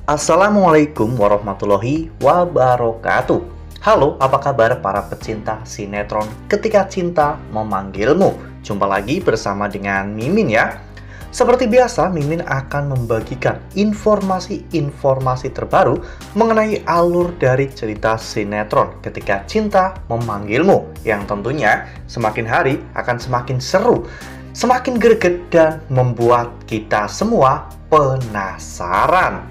Assalamualaikum warahmatullahi wabarakatuh. Halo, apa kabar para pecinta sinetron Ketika Cinta Memanggilmu? Jumpa lagi bersama dengan Mimin ya. Seperti biasa, Mimin akan membagikan informasi-informasi terbaru mengenai alur dari cerita sinetron Ketika Cinta Memanggilmu, yang tentunya semakin hari akan semakin seru, semakin greget, dan membuat kita semua penasaran.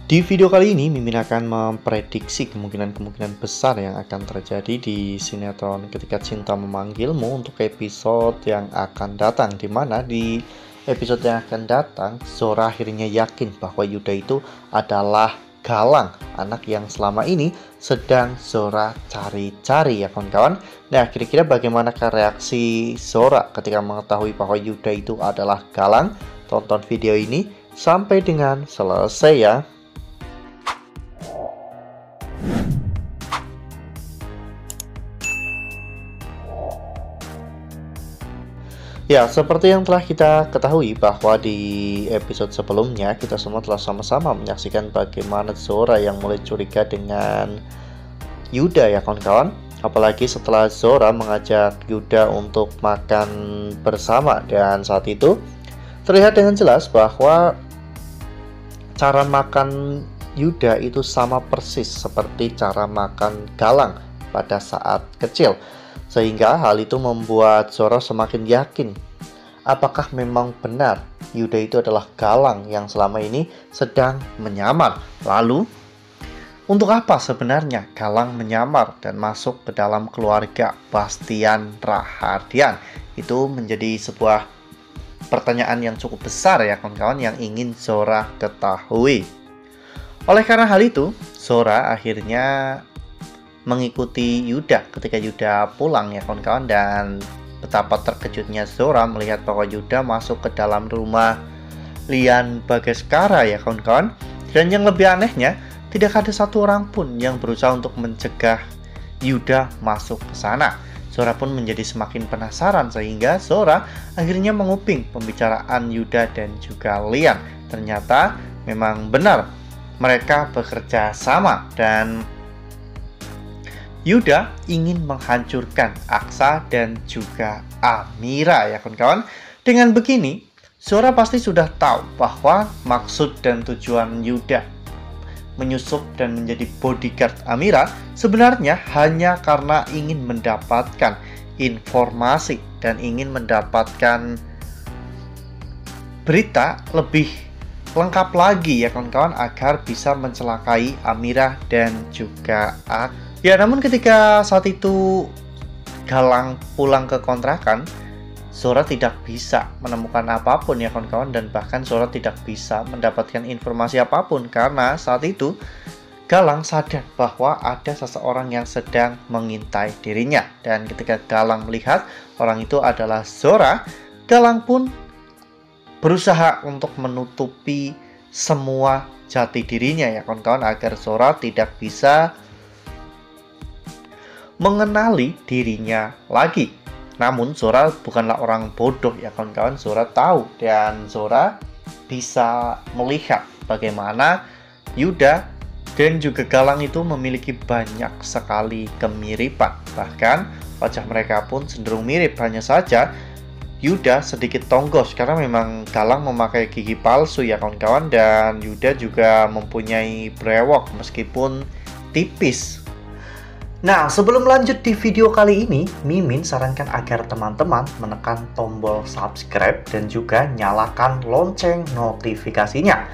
Di video kali ini, Mimin akan memprediksi kemungkinan-kemungkinan besar yang akan terjadi di sinetron Ketika Cinta Memanggilmu untuk episode yang akan datang. Dimana di episode yang akan datang, Zora akhirnya yakin bahwa Yuda itu adalah Galang, anak yang selama ini sedang Zora cari-cari ya kawan-kawan. Nah, kira-kira bagaimana reaksi Zora ketika mengetahui bahwa Yuda itu adalah Galang? Tonton video ini sampai dengan selesai ya. Ya, seperti yang telah kita ketahui bahwa di episode sebelumnya kita semua telah sama-sama menyaksikan bagaimana Zora yang mulai curiga dengan Yuda ya kawan-kawan. Apalagi setelah Zora mengajak Yuda untuk makan bersama, dan saat itu terlihat dengan jelas bahwa cara makan Yuda itu sama persis seperti cara makan Galang pada saat kecil. Sehingga hal itu membuat Zora semakin yakin apakah memang benar Yuda itu adalah Galang yang selama ini sedang menyamar. Lalu, untuk apa sebenarnya Galang menyamar dan masuk ke dalam keluarga Bastian Rahadian? Itu menjadi sebuah pertanyaan yang cukup besar ya kawan-kawan yang ingin Zora ketahui. Oleh karena hal itu, Zora akhirnya mengikuti Yuda ketika Yuda pulang ya kawan-kawan, dan betapa terkejutnya Zora melihat bahwa Yuda masuk ke dalam rumah Lian Bagaskara ya kawan-kawan. Dan yang lebih anehnya, tidak ada satu orang pun yang berusaha untuk mencegah Yuda masuk ke sana. Zora pun menjadi semakin penasaran sehingga Zora akhirnya menguping pembicaraan Yuda dan juga Lian. Ternyata memang benar mereka bekerja sama, dan Yuda ingin menghancurkan Aksa dan juga Amira ya kawan-kawan. Dengan begini, Zora pasti sudah tahu bahwa maksud dan tujuan Yuda menyusup dan menjadi bodyguard Amira sebenarnya hanya karena ingin mendapatkan informasi dan ingin mendapatkan berita lebih lengkap lagi ya kawan-kawan agar bisa mencelakai Amira dan juga Aksa. Ya, namun ketika saat itu Galang pulang ke kontrakan, Zora tidak bisa menemukan apapun ya kawan-kawan, dan bahkan Zora tidak bisa mendapatkan informasi apapun karena saat itu Galang sadar bahwa ada seseorang yang sedang mengintai dirinya. Dan ketika Galang melihat orang itu adalah Zora, Galang pun berusaha untuk menutupi semua jati dirinya ya kawan-kawan agar Zora tidak bisa mengenali dirinya lagi. Namun Zora bukanlah orang bodoh ya kawan-kawan. Zora tahu dan Zora bisa melihat bagaimana Yuda dan juga Galang itu memiliki banyak sekali kemiripan. Bahkan wajah mereka pun cenderung mirip, hanya saja Yuda sedikit tonggos karena memang Galang memakai gigi palsu ya kawan-kawan, dan Yuda juga mempunyai brewok meskipun tipis. Nah, sebelum lanjut di video kali ini, Mimin sarankan agar teman-teman menekan tombol subscribe dan juga nyalakan lonceng notifikasinya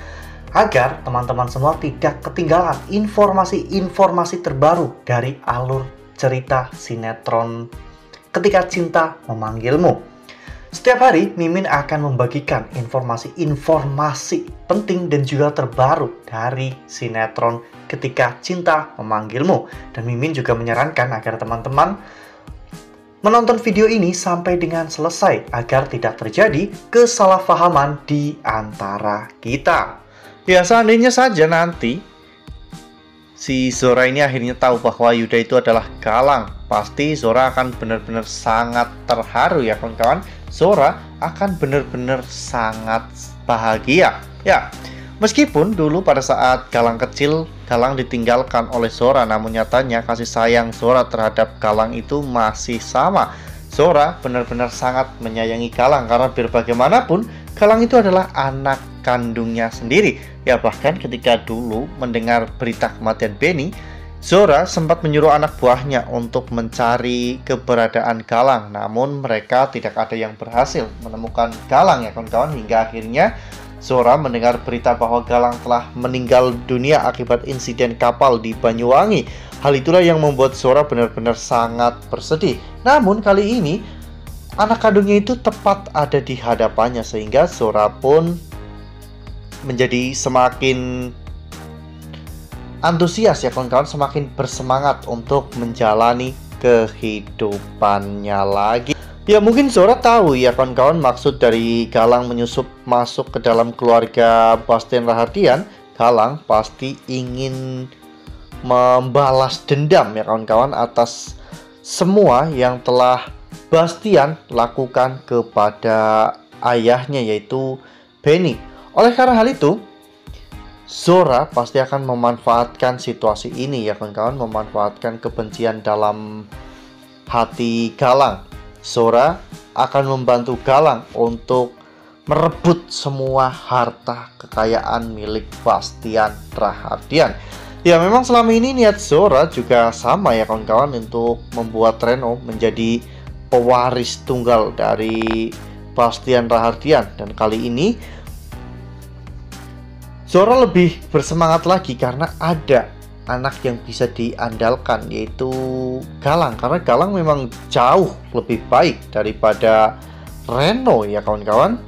agar teman-teman semua tidak ketinggalan informasi-informasi terbaru dari alur cerita sinetron Ketika Cinta Memanggilmu. Setiap hari, Mimin akan membagikan informasi-informasi penting dan juga terbaru dari sinetron Ketika Cinta Memanggilmu. Dan Mimin juga menyarankan agar teman-teman menonton video ini sampai dengan selesai agar tidak terjadi kesalahpahaman di antara kita. Ya, seandainya saja nanti si Zora ini akhirnya tahu bahwa Yuda itu adalah Galang, pasti Zora akan benar-benar sangat terharu ya kawan-kawan. Zora akan benar-benar sangat bahagia. Ya, Meskipun dulu pada saat Galang kecil, Galang ditinggalkan oleh Zora, namun nyatanya kasih sayang Zora terhadap Galang itu masih sama. Zora benar-benar sangat menyayangi Galang karena biar bagaimanapun Galang itu adalah anak kandungnya sendiri. Ya bahkan ketika dulu mendengar berita kematian Benny, Zora sempat menyuruh anak buahnya untuk mencari keberadaan Galang, namun mereka tidak ada yang berhasil menemukan Galang ya kawan-kawan, hingga akhirnya Zora mendengar berita bahwa Galang telah meninggal dunia akibat insiden kapal di Banyuwangi. Hal itulah yang membuat Zora benar-benar sangat bersedih. Namun kali ini anak kandungnya itu tepat ada di hadapannya, sehingga Zora pun menjadi semakin antusias ya kawan-kawan, semakin bersemangat untuk menjalani kehidupannya lagi. Ya mungkin Zora tahu ya kawan-kawan maksud dari Galang menyusup masuk ke dalam keluarga Bastian Rahardian. Galang pasti ingin membalas dendam ya kawan-kawan atas semua yang telah Bastian lakukan kepada ayahnya yaitu Benny. Oleh karena hal itu, Zora pasti akan memanfaatkan situasi ini ya kawan-kawan, memanfaatkan kebencian dalam hati Galang. Zora akan membantu Galang untuk merebut semua harta kekayaan milik Bastian Rahardian. Ya memang selama ini niat Zora juga sama ya kawan-kawan, untuk membuat Reno menjadi pewaris tunggal dari Bastian Rahardian. Dan kali ini Zora lebih bersemangat lagi karena ada anak yang bisa diandalkan yaitu Galang, karena Galang memang jauh lebih baik daripada Reno ya kawan-kawan.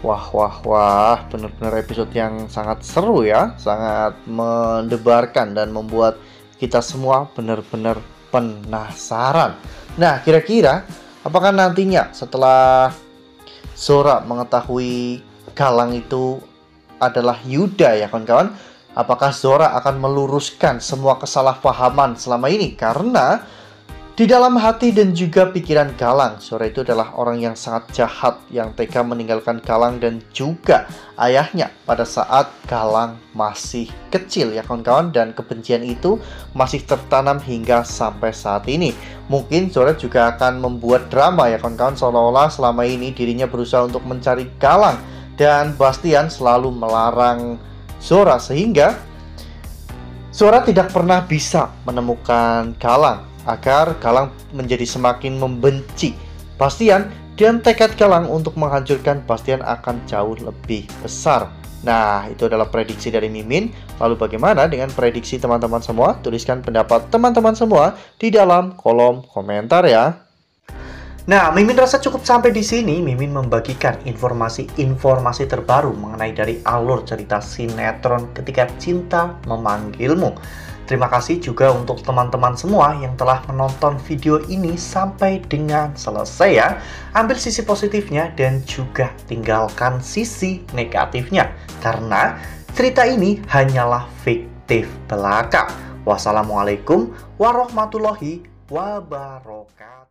Wah, benar-benar episode yang sangat seru ya, sangat mendebarkan dan membuat kita semua benar-benar penasaran. Nah, kira-kira apakah nantinya setelah Zora mengetahui Galang itu adalah Yuda ya kawan-kawan, apakah Zora akan meluruskan semua kesalahpahaman selama ini? Karena di dalam hati dan juga pikiran Galang, Zora itu adalah orang yang sangat jahat, yang tega meninggalkan Galang dan juga ayahnya pada saat Galang masih kecil ya kawan-kawan. Dan kebencian itu masih tertanam hingga sampai saat ini. Mungkin Zora juga akan membuat drama ya kawan-kawan, seolah-olah selama ini dirinya berusaha untuk mencari Galang dan Bastian selalu melarang Zora, sehingga Zora tidak pernah bisa menemukan Galang, agar Galang menjadi semakin membenci Bastian, dan tekad Galang untuk menghancurkan Bastian akan jauh lebih besar. Nah, itu adalah prediksi dari Mimin. Lalu bagaimana dengan prediksi teman-teman semua? Tuliskan pendapat teman-teman semua di dalam kolom komentar ya. Nah, Mimin rasa cukup sampai di sini. Mimin membagikan informasi-informasi terbaru mengenai dari alur cerita sinetron Ketika Cinta Memanggilmu. Terima kasih juga untuk teman-teman semua yang telah menonton video ini sampai dengan selesai ya. Ambil sisi positifnya dan juga tinggalkan sisi negatifnya, karena cerita ini hanyalah fiktif belaka. Wassalamualaikum warahmatullahi wabarakatuh.